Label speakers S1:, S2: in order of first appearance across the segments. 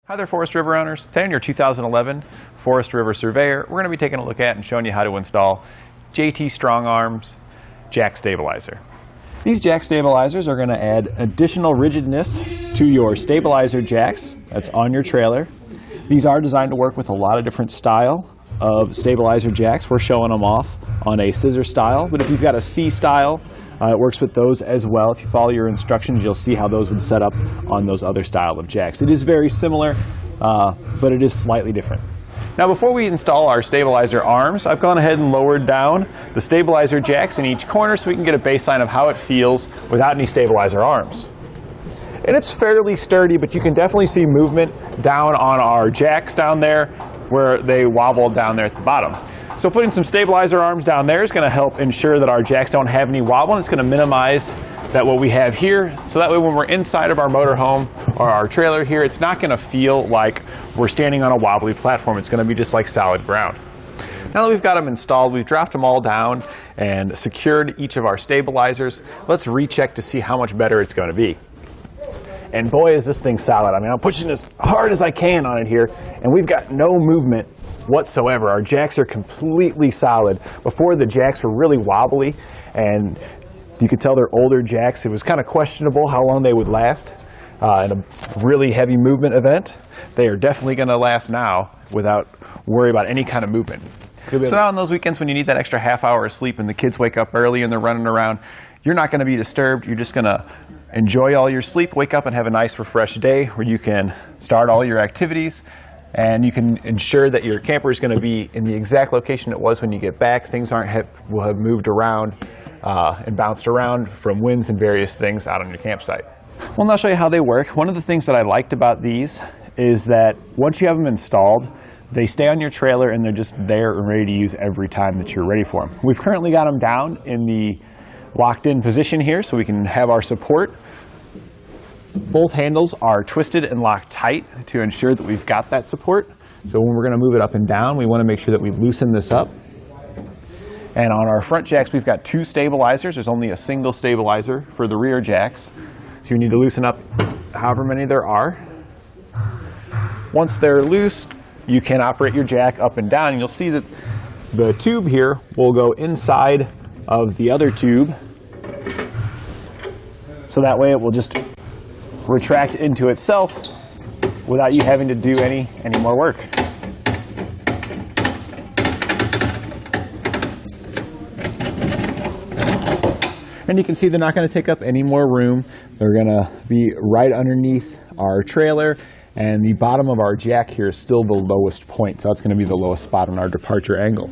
S1: Hi there, Forest River owners. Today on your 2011 Forest River Surveyor, we're going to be taking a look at and showing you how to install JT Strong Arms jack stabilizer. These jack stabilizers are going to add additional rigidness to your stabilizer jacks that's on your trailer. These are designed to work with a lot of different style of stabilizer jacks. We're showing them off on a scissor style, but if you've got a C style, it works with those as well. If you follow your instructions, you'll see how those would set up on those other style of jacks. It is very similar, but it is slightly different. Now, before we install our stabilizer arms, I've gone ahead and lowered down the stabilizer jacks in each corner so we can get a baseline of how it feels without any stabilizer arms. And it's fairly sturdy, but you can definitely see movement down on our jacks down there where they wobble down there at the bottom. So putting some stabilizer arms down there is going to help ensure that our jacks don't have any wobble, and it's going to minimize that what we have here. So that way when we're inside of our motorhome or our trailer here, it's not going to feel like we're standing on a wobbly platform. It's going to be just like solid ground. Now that we've got them installed, we've dropped them all down and secured each of our stabilizers. Let's recheck to see how much better it's going to be. And boy, is this thing solid. I mean, I'm pushing as hard as I can on it here, and we've got no movement whatsoever. Our jacks are completely solid. Before, the jacks were really wobbly, and you could tell they're older jacks. It was kind of questionable how long they would last in a really heavy movement event. They are definitely going to last now without worry about any kind of movement. So now on those weekends when you need that extra half hour of sleep and the kids wake up early and they're running around, you're not going to be disturbed. You're just going to enjoy all your sleep, wake up and have a nice refreshed day where you can start all your activities, and you can ensure that your camper is going to be in the exact location it was when you get back. Things will have moved around and bounced around from winds and various things out on your campsite. Well, I'll show you how they work. One of the things that I liked about these is that once you have them installed, they stay on your trailer and they're just there and ready to use every time that you're ready for them. We've currently got them down in the locked in position here so we can have our support. Both handles are twisted and locked tight to ensure that we've got that support. So when we're going to move it up and down, we want to make sure that we loosen this up. And on our front jacks, we've got two stabilizers. There's only a single stabilizer for the rear jacks. So you need to loosen up however many there are. Once they're loose, you can operate your jack up and down. And you'll see that the tube here will go inside of the other tube. So that way it will just retract into itself without you having to do any more work. And you can see they're not going to take up any more room. They're going to be right underneath our trailer, and the bottom of our jack here is still the lowest point, so that's going to be the lowest spot on our departure angle.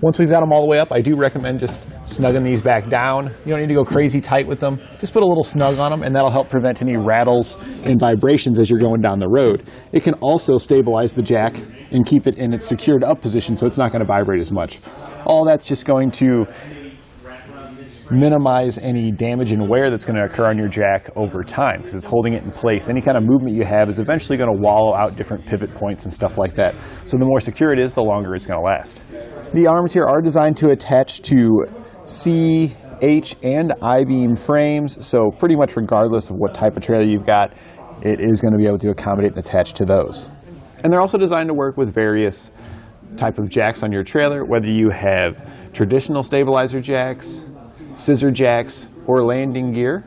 S1: Once we've got them all the way up, I do recommend just snugging these back down. You don't need to go crazy tight with them. Just put a little snug on them, and that'll help prevent any rattles and vibrations as you're going down the road. It can also stabilize the jack and keep it in its secured up position so it's not going to vibrate as much. All that's just going to minimize any damage and wear that's going to occur on your jack over time because it's holding it in place. Any kind of movement you have is eventually going to wallow out different pivot points and stuff like that. So the more secure it is, the longer it's going to last. The arms here are designed to attach to C, H, and I-beam frames, so pretty much regardless of what type of trailer you've got, it is going to be able to accommodate and attach to those. And they're also designed to work with various type of jacks on your trailer, whether you have traditional stabilizer jacks, scissor jacks, or landing gear.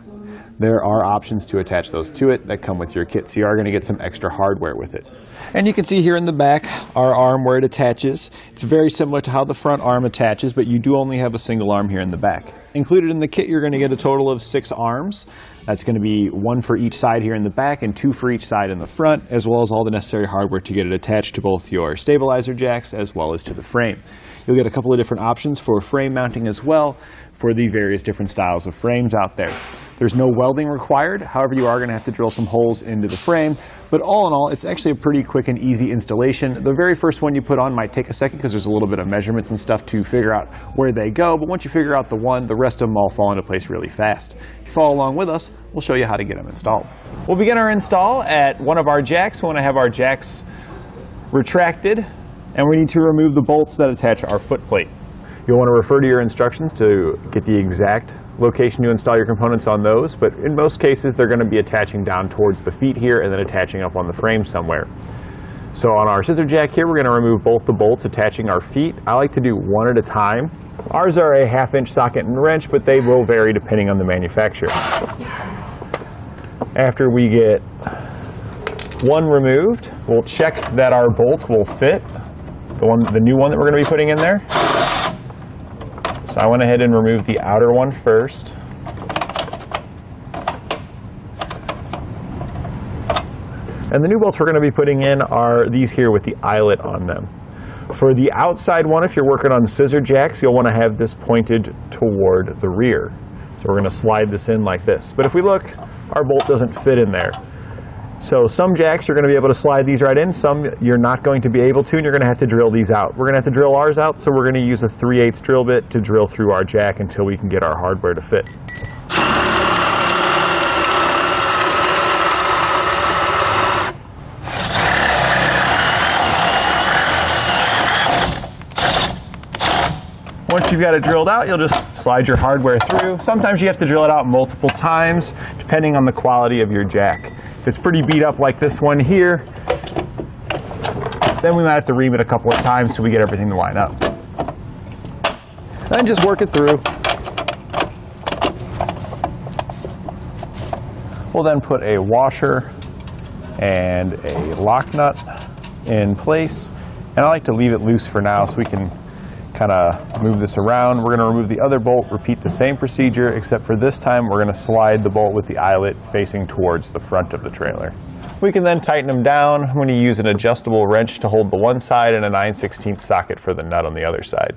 S1: There are options to attach those to it that come with your kit, so you are going to get some extra hardware with it. And you can see here in the back our arm where it attaches. It's very similar to how the front arm attaches, but you do only have a single arm here in the back. Included in the kit, you're going to get a total of 6 arms. That's going to be 1 for each side here in the back and 2 for each side in the front, as well as all the necessary hardware to get it attached to both your stabilizer jacks as well as to the frame. You'll get a couple of different options for frame mounting as well for the various different styles of frames out there. There's no welding required, however you are going to have to drill some holes into the frame, but all in all, it's actually a pretty quick and easy installation. The very first one you put on might take a second because there's a little bit of measurements and stuff to figure out where they go, but once you figure out the one, the rest of them all fall into place really fast. If you follow along with us, we'll show you how to get them installed. We'll begin our install at one of our jacks. We want to have our jacks retracted, and we need to remove the bolts that attach our foot plate. You'll want to refer to your instructions to get the exact location to install your components on those, but in most cases they're going to be attaching down towards the feet here and then attaching up on the frame somewhere. So on our scissor jack here, we're going to remove both the bolts attaching our feet. I like to do one at a time. Ours are a 1/2 inch socket and wrench, but they will vary depending on the manufacturer. After we get one removed, we'll check that our bolt will fit, the new one that we're going to be putting in there. So I went ahead and removed the outer one first. And the new bolts we're going to be putting in are these here with the eyelet on them. For the outside one, if you're working on scissor jacks, you'll want to have this pointed toward the rear. So we're going to slide this in like this. But if we look, our bolt doesn't fit in there. So some jacks you're going to be able to slide these right in, some you're not going to be able to, and you're going to have to drill these out. We're going to have to drill ours out, so we're going to use a 3/8 drill bit to drill through our jack until we can get our hardware to fit. Once you've got it drilled out, you'll just slide your hardware through. Sometimes you have to drill it out multiple times, depending on the quality of your jack. If it's pretty beat up like this one here, then we might have to ream it a couple of times till we get everything to line up. Then just work it through. We'll then put a washer and a lock nut in place. And I like to leave it loose for now so we can kind of move this around. We're going to remove the other bolt, repeat the same procedure, except for this time we're going to slide the bolt with the eyelet facing towards the front of the trailer. We can then tighten them down. I'm going to use an adjustable wrench to hold the one side and a 9/16 socket for the nut on the other side.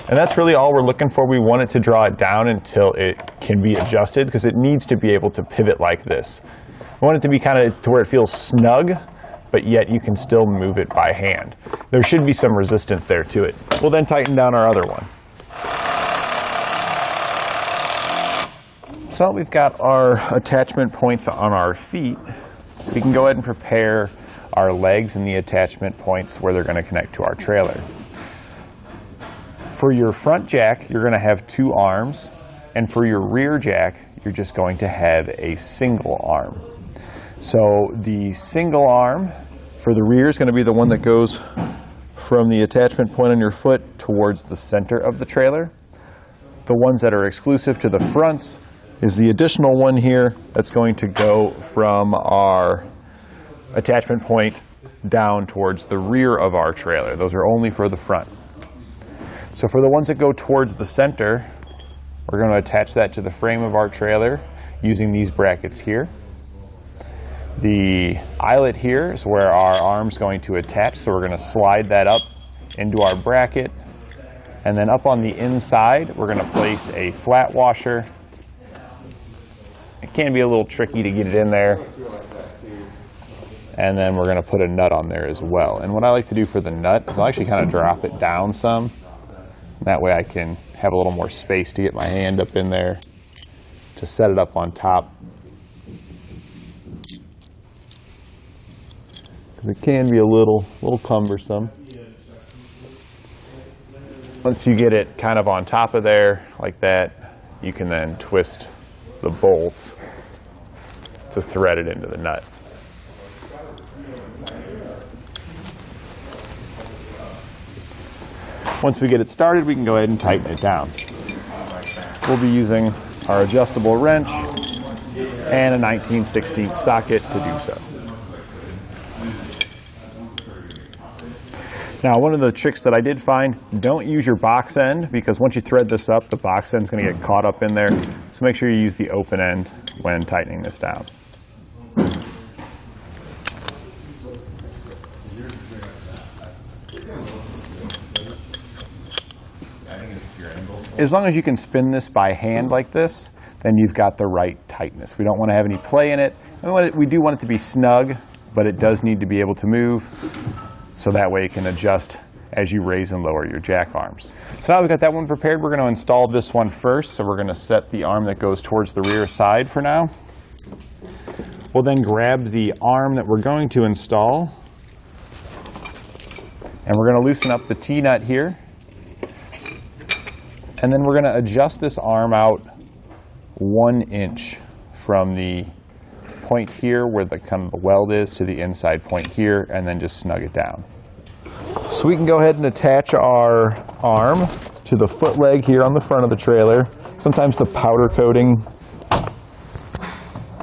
S1: And that's really all we're looking for. We want it to draw it down until it can be adjusted, because it needs to be able to pivot like this. I want it to be kind of to where it feels snug, but yet you can still move it by hand. There should be some resistance there to it. We'll then tighten down our other one. So we've got our attachment points on our feet. We can go ahead and prepare our legs and the attachment points where they're going to connect to our trailer. For your front jack, you're going to have 2 arms, and for your rear jack, you're just going to have a single arm. So the single arm for the rear is going to be the one that goes from the attachment point on your foot towards the center of the trailer. The ones that are exclusive to the fronts is the additional one here that's going to go from our attachment point down towards the rear of our trailer. Those are only for the front. So for the ones that go towards the center, we're going to attach that to the frame of our trailer using these brackets here. The eyelet here is where our arm's going to attach, so we're going to slide that up into our bracket. And then up on the inside, we're going to place a flat washer. It can be a little tricky to get it in there. And then we're going to put a nut on there as well. And what I like to do for the nut is I'll actually kind of drop it down some. That way I can have a little more space to get my hand up in there to set it up on top. Because it can be a little cumbersome. Once you get it kind of on top of there like that, you can then twist the bolt to thread it into the nut. Once we get it started, we can go ahead and tighten it down. We'll be using our adjustable wrench and a 19/16 socket to do so. Now, one of the tricks that I did find, don't use your box end, because once you thread this up, the box end is going to get caught up in there. So make sure you use the open end when tightening this down. As long as you can spin this by hand like this, then you've got the right tightness. We don't want to have any play in it. We do want it to be snug, but it does need to be able to move, so that way it can adjust as you raise and lower your jack arms. So now we've got that one prepared. We're going to install this one first. So we're going to set the arm that goes towards the rear side for now. We'll then grab the arm that we're going to install And we're going to loosen up the T-nut here. And then we're going to adjust this arm out 1 inch from the point here where the kind of the weld is to the inside point here, and then just snug it down. So we can go ahead and attach our arm to the foot leg here on the front of the trailer. Sometimes the powder coating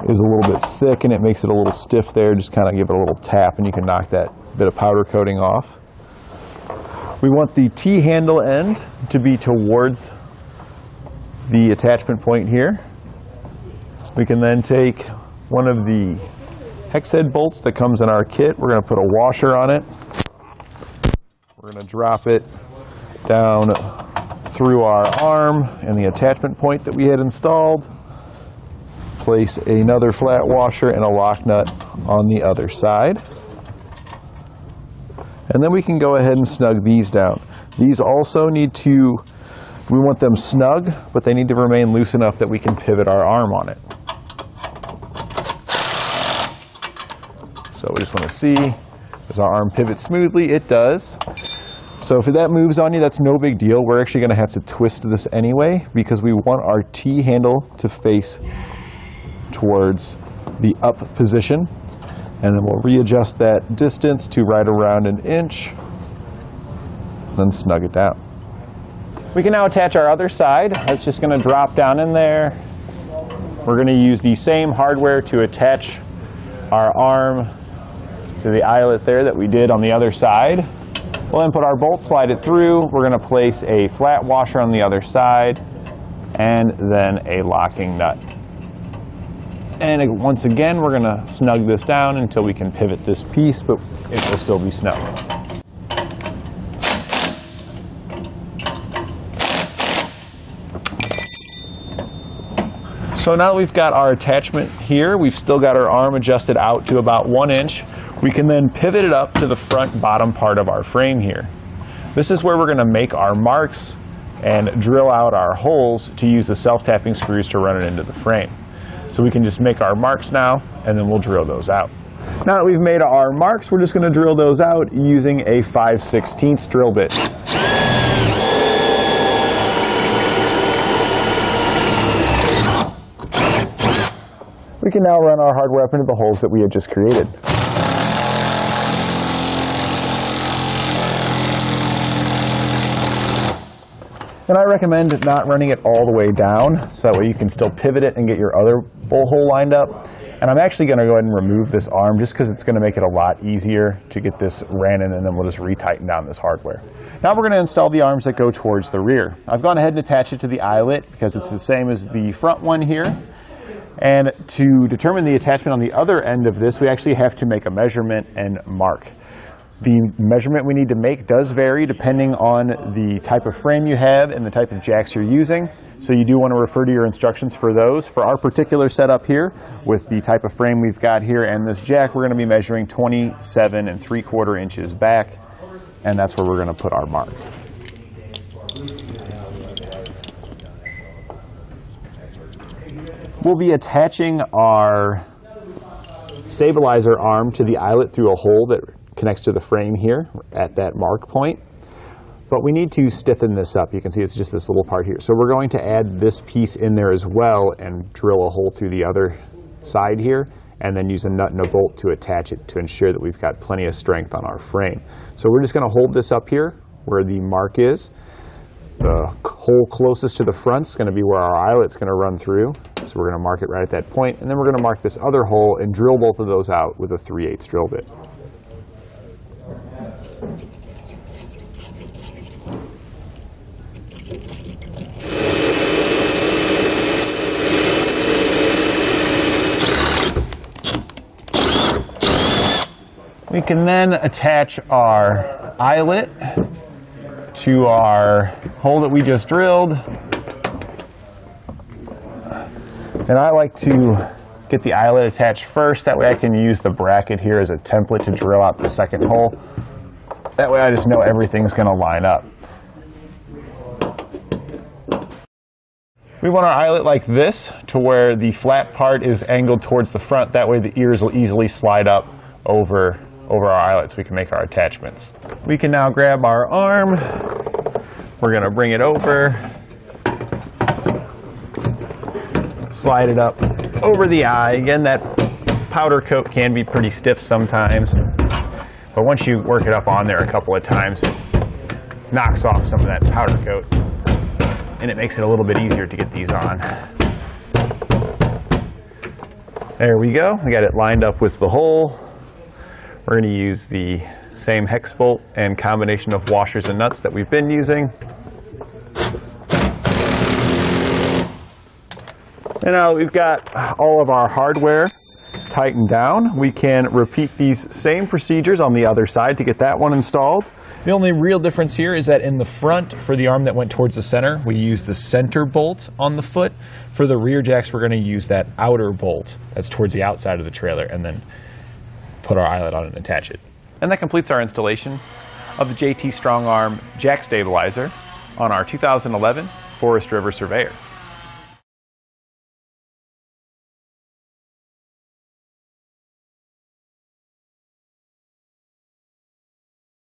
S1: is a little bit thick and it makes it a little stiff there. Just kind of give it a little tap and you can knock that bit of powder coating off. We want the T-handle end to be towards the attachment point here. We can then take one of the hex head bolts that comes in our kit. We're going to put a washer on it. We're going to drop it down through our arm and the attachment point that we had installed. Place another flat washer and a lock nut on the other side. And then we can go ahead and snug these down. These also need to, we want them snug, but they need to remain loose enough that we can pivot our arm on it. So we just want to see, does our arm pivot smoothly? It does. So if that moves on you, that's no big deal. We're actually going to have to twist this anyway because we want our T-handle to face towards the up position. And then we'll readjust that distance to right around 1 inch, then snug it down. We can now attach our other side. That's just going to drop down in there. We're going to use the same hardware to attach our arm to the eyelet there that we did on the other side. We'll then put our bolt, slide it through. We're going to place a flat washer on the other side and then a locking nut. And once again, we're going to snug this down until we can pivot this piece, but it will still be snug. So now that we've got our attachment here, we've still got our arm adjusted out to about 1 inch. We can then pivot it up to the front bottom part of our frame here. This is where we're going to make our marks and drill out our holes to use the self-tapping screws to run it into the frame. So we can just make our marks now, and then we'll drill those out. Now that we've made our marks, we're just going to drill those out using a 5/16 drill bit. We can now run our hardware up into the holes that we had just created. And I recommend not running it all the way down, so that way you can still pivot it and get your other bowl hole lined up. And I'm actually going to go ahead and remove this arm just because it's going to make it a lot easier to get this ran in, and then we'll just retighten down this hardware. Now we're going to install the arms that go towards the rear. I've gone ahead and attached it to the eyelet because it's the same as the front one here. And to determine the attachment on the other end of this, we actually have to make a measurement and mark. The measurement we need to make does vary depending on the type of frame you have and the type of jacks you're using. So you do want to refer to your instructions for those. For our particular setup here, with the type of frame we've got here and this jack, we're going to be measuring 27 3/4 inches back, and that's where we're going to put our mark. We'll be attaching our stabilizer arm to the eyelet through a hole that connects to the frame here at that mark point. But we need to stiffen this up. You can see it's just this little part here. So we're going to add this piece in there as well and drill a hole through the other side here, and then use a nut and a bolt to attach it to ensure that we've got plenty of strength on our frame. So we're just going to hold this up here where the mark is. The hole closest to the front is going to be where our eyelet's going to run through. So we're going to mark it right at that point, and then we're going to mark this other hole and drill both of those out with a 3/8 drill bit. We can then attach our eyelet to our hole that we just drilled. And I like to get the eyelet attached first. That way I can use the bracket here as a template to drill out the second hole. That way I just know everything's going to line up. We want our eyelet like this, to where the flat part is angled towards the front. That way the ears will easily slide up over over our eyelet so we can make our attachments. We can now grab our arm. We're going to bring it over, slide it up over the eye. Again, that powder coat can be pretty stiff sometimes, but once you work it up on there a couple of times, it knocks off some of that powder coat and it makes it a little bit easier to get these on. There we go. We got it lined up with the hole. We're going to use the same hex bolt and combination of washers and nuts that we've been using. And now we've got all of our hardware tightened down. We can repeat these same procedures on the other side to get that one installed. The only real difference here is that in the front, for the arm that went towards the center, we use the center bolt on the foot. For the rear jacks, we're going to use that outer bolt that's towards the outside of the trailer and then put our eyelet on it and attach it. And that completes our installation of the JT Strong Arm Jack Stabilizer on our 2011 Forest River Surveyor.